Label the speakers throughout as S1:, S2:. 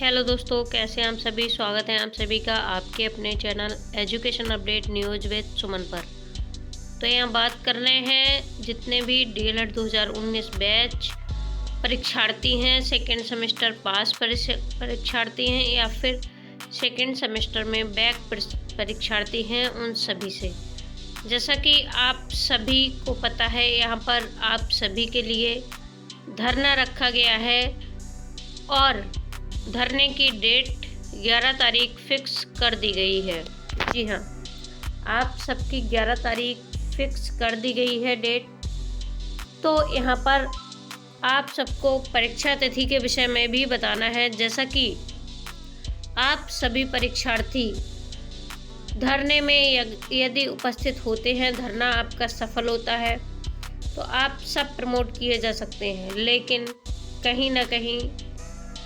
S1: Hello दोस्तों, कैसे हैं आप सभी। स्वागत है आप सभी का आपके अपने channel education update news with Suman पर। तो यहाँ बात कर रहे हैं जितने भी डीएलएड 2019 बैच परीक्षार्थी हैं, सेकेंड सेमेस्टर पास परीक्षार्थी हैं या फिर सेकेंड सेमेस्टर में बैक परीक्षार्थी हैं, उन सभी से। जैसा कि आप सभी को पता है, यहाँ पर आप सभी के लिए धरना रखा गया है और धरने की डेट 11 तारीख फिक्स कर दी गई है। जी हाँ, आप सबकी 11 तारीख फिक्स कर दी गई है डेट। तो यहाँ पर आप सबको परीक्षा तिथि के विषय में भी बताना है। जैसा कि आप सभी परीक्षार्थी धरने में यदि उपस्थित होते हैं, धरना आपका सफल होता है तो आप सब प्रमोट किए जा सकते हैं। लेकिन कहीं ना कहीं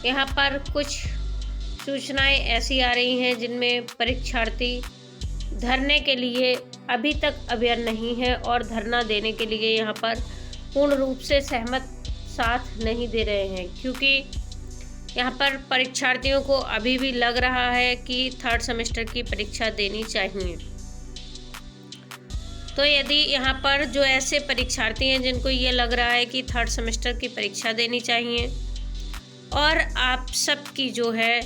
S1: यहाँ पर कुछ सूचनाएं ऐसी आ रही हैं जिनमें परीक्षार्थी धरने के लिए अभी तक अवेयर नहीं है और धरना देने के लिए यहाँ पर पूर्ण रूप से सहमत साथ नहीं दे रहे हैं, क्योंकि यहाँ पर परीक्षार्थियों को अभी भी लग रहा है कि थर्ड सेमेस्टर की परीक्षा देनी चाहिए। तो यदि यहाँ पर जो ऐसे परीक्षार्थी हैं जिनको ये लग रहा है कि थर्ड सेमेस्टर की परीक्षा देनी चाहिए और आप सबकी जो है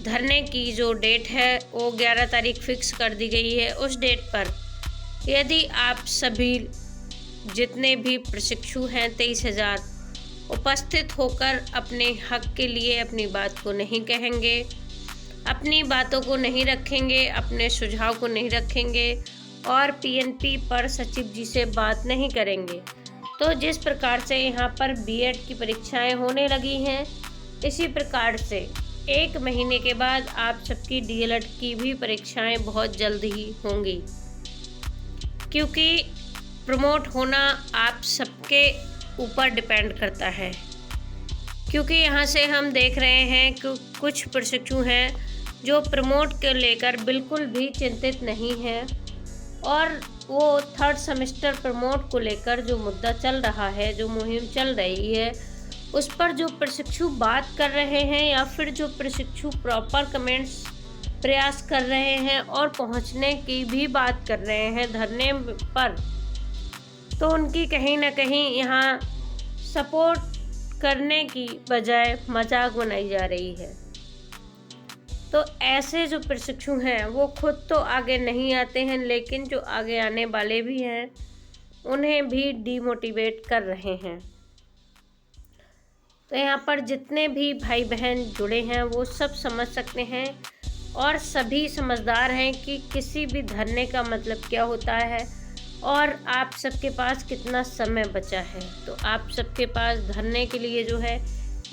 S1: धरने की जो डेट है वो 11 तारीख फिक्स कर दी गई है, उस डेट पर यदि आप सभी जितने भी प्रशिक्षु हैं 23,000 उपस्थित होकर अपने हक के लिए अपनी बात को नहीं कहेंगे, अपनी बातों को नहीं रखेंगे, अपने सुझाव को नहीं रखेंगे और पीएनपी पर सचिव जी से बात नहीं करेंगे, तो जिस प्रकार से यहाँ पर बीएड की परीक्षाएं होने लगी हैं, इसी प्रकार से 1 महीने के बाद आप सबकी डीएलएड की भी परीक्षाएं बहुत जल्द ही होंगी, क्योंकि प्रमोट होना आप सबके ऊपर डिपेंड करता है। क्योंकि यहाँ से हम देख रहे हैं कि कुछ प्रशिक्षु हैं जो प्रमोट को लेकर बिल्कुल भी चिंतित नहीं हैं और वो थर्ड सेमेस्टर प्रमोट को लेकर जो मुद्दा चल रहा है, जो मुहिम चल रही है, उस पर जो प्रशिक्षु बात कर रहे हैं या फिर जो प्रशिक्षु प्रॉपर कमेंट्स प्रयास कर रहे हैं और पहुंचने की भी बात कर रहे हैं धरने पर, तो उनकी कहीं ना कहीं यहाँ सपोर्ट करने की बजाय मजाक बनाई जा रही है। तो ऐसे जो प्रशिक्षु हैं वो खुद तो आगे नहीं आते हैं, लेकिन जो आगे आने वाले भी हैं उन्हें भी डीमोटिवेट कर रहे हैं। तो यहाँ पर जितने भी भाई बहन जुड़े हैं वो सब समझ सकते हैं और सभी समझदार हैं कि किसी भी धरने का मतलब क्या होता है और आप सबके पास कितना समय बचा है। तो आप सबके पास धरने के लिए जो है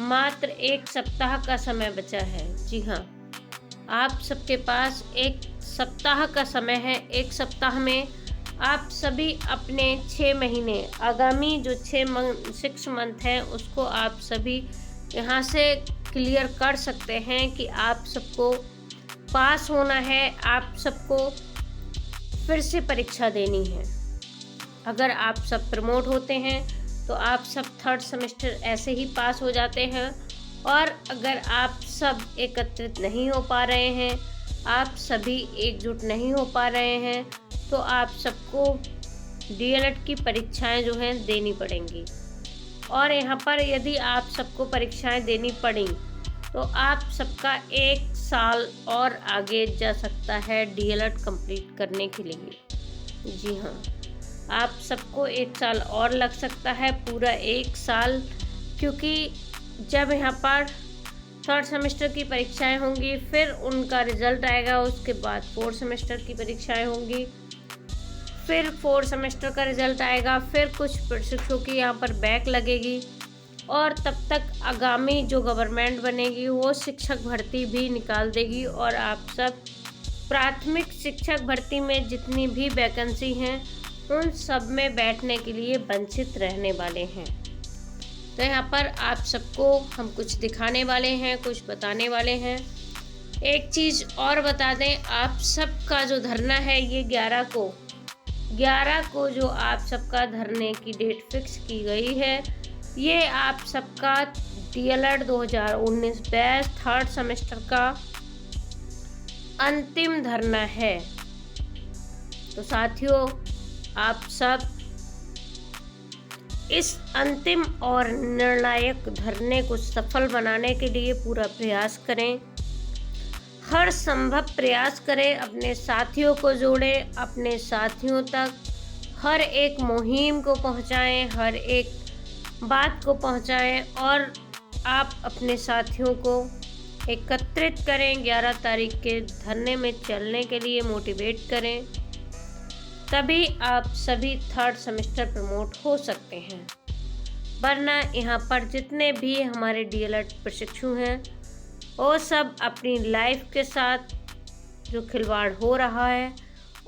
S1: मात्र 1 सप्ताह का समय बचा है। जी हाँ, आप सबके पास 1 सप्ताह का समय है। 1 सप्ताह में आप सभी अपने 6 महीने, आगामी जो 6 मंथ है, उसको आप सभी यहाँ से क्लियर कर सकते हैं कि आप सबको पास होना है, आप सबको फिर से परीक्षा देनी है। अगर आप सब प्रमोट होते हैं तो आप सब थर्ड सेमेस्टर ऐसे ही पास हो जाते हैं, और अगर आप सब एकत्रित नहीं हो पा रहे हैं, आप सभी एकजुट नहीं हो पा रहे हैं, तो आप सबको डीएलएड की परीक्षाएं जो हैं देनी पड़ेंगी। और यहाँ पर यदि आप सबको परीक्षाएं देनी पड़ी तो आप सबका 1 साल और आगे जा सकता है डीएलएड कंप्लीट करने के लिए। जी हाँ, आप सबको 1 साल और लग सकता है, पूरा 1 साल, क्योंकि जब यहाँ पर थर्ड सेमेस्टर की परीक्षाएं होंगी, फिर उनका रिजल्ट आएगा, उसके बाद 4th सेमेस्टर की परीक्षाएं होंगी, फिर 4th सेमेस्टर का रिजल्ट आएगा, फिर कुछ प्रशिक्षकों की यहाँ पर बैक लगेगी और तब तक आगामी जो गवर्नमेंट बनेगी वो शिक्षक भर्ती भी निकाल देगी और आप सब प्राथमिक शिक्षक भर्ती में जितनी भी वैकेंसी हैं उन सब में बैठने के लिए वंचित रहने वाले हैं। तो यहाँ पर आप सबको हम कुछ दिखाने वाले हैं, कुछ बताने वाले हैं। एक चीज़ और बता दें, आप सबका जो धरना है ये 11 को जो आप सबका धरने की डेट फिक्स की गई है, ये आप सबका DLED 2019 बैच 3rd सेमेस्टर का अंतिम धरना है। तो साथियों, आप सब इस अंतिम और निर्णायक धरने को सफल बनाने के लिए पूरा प्रयास करें। हर संभव प्रयास करें, अपने साथियों को जोड़ें, अपने साथियों तक हर एक मुहिम को पहुंचाएं, हर एक बात को पहुंचाएं और आप अपने साथियों को एकत्रित करें। 11 तारीख के धरने में चलने के लिए मोटिवेट करें, तभी आप सभी 3rd सेमेस्टर प्रमोट हो सकते हैं। वरना यहाँ पर जितने भी हमारे DLED प्रशिक्षु हैं वो सब अपनी लाइफ के साथ जो खिलवाड़ हो रहा है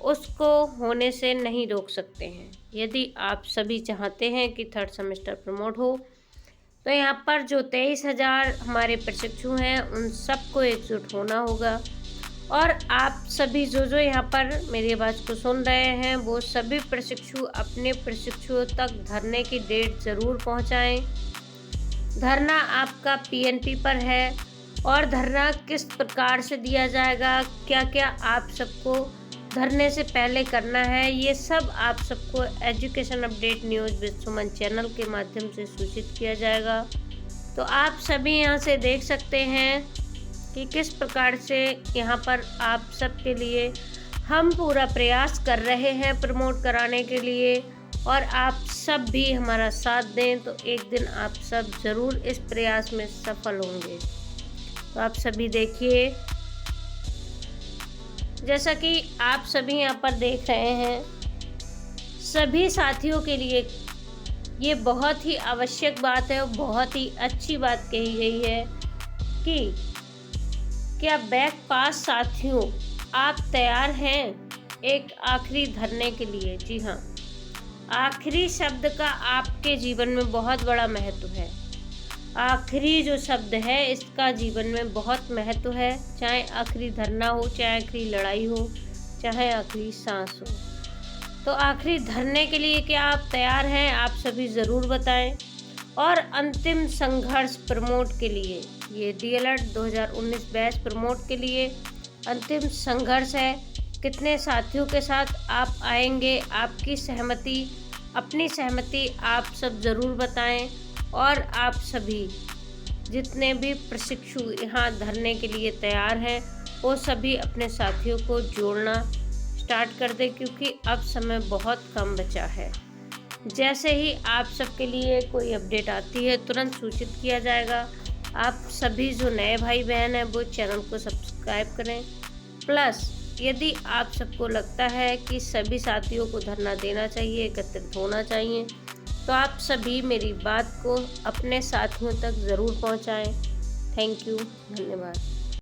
S1: उसको होने से नहीं रोक सकते हैं। यदि आप सभी चाहते हैं कि 3rd सेमेस्टर प्रमोट हो तो यहाँ पर जो 23,000 हमारे प्रशिक्षु हैं उन सबको एकजुट होना होगा। और आप सभी जो यहाँ पर मेरी आवाज़ को सुन रहे हैं वो सभी प्रशिक्षु अपने प्रशिक्षुओं तक धरने की डेट ज़रूर पहुँचाएँ। धरना आपका PNP पर है और धरना किस प्रकार से दिया जाएगा, क्या क्या आप सबको धरने से पहले करना है, ये सब आप सबको education update news with Suman channel के माध्यम से सूचित किया जाएगा। तो आप सभी यहाँ से देख सकते हैं कि किस प्रकार से यहाँ पर आप सब के लिए हम पूरा प्रयास कर रहे हैं प्रमोट कराने के लिए। और आप सब भी हमारा साथ दें तो एक दिन आप सब ज़रूर इस प्रयास में सफल होंगे। तो आप सभी देखिए, जैसा कि आप सभी यहाँ पर देख रहे हैं, सभी साथियों के लिए ये बहुत ही आवश्यक बात है और बहुत ही अच्छी बात कही गई है कि क्या बैक पास साथियों आप तैयार हैं एक आखिरी धरने के लिए। जी हाँ, आखिरी शब्द का आपके जीवन में बहुत बड़ा महत्व है। आखिरी जो शब्द है इसका जीवन में बहुत महत्व है, चाहे आखिरी धरना हो, चाहे आखिरी लड़ाई हो, चाहे आखिरी सांस हो। तो आखिरी धरने के लिए क्या आप तैयार हैं, आप सभी ज़रूर बताएं। और अंतिम संघर्ष प्रमोट के लिए, ये DLED 2019 बैच प्रमोट के लिए अंतिम संघर्ष है। कितने साथियों के साथ आप आएंगे, आपकी सहमति, अपनी सहमति आप सब ज़रूर बताएं। और आप सभी जितने भी प्रशिक्षु यहाँ धरने के लिए तैयार हैं वो सभी अपने साथियों को जोड़ना स्टार्ट कर दें, क्योंकि अब समय बहुत कम बचा है। जैसे ही आप सबके लिए कोई अपडेट आती है तुरंत सूचित किया जाएगा। आप सभी जो नए भाई बहन हैं वो चैनल को सब्सक्राइब करें। प्लस यदि आप सबको लगता है कि सभी साथियों को धरना देना चाहिए, एकत्रित होना चाहिए, तो आप सभी मेरी बात को अपने साथियों तक ज़रूर पहुंचाएं। थैंक यू, धन्यवाद।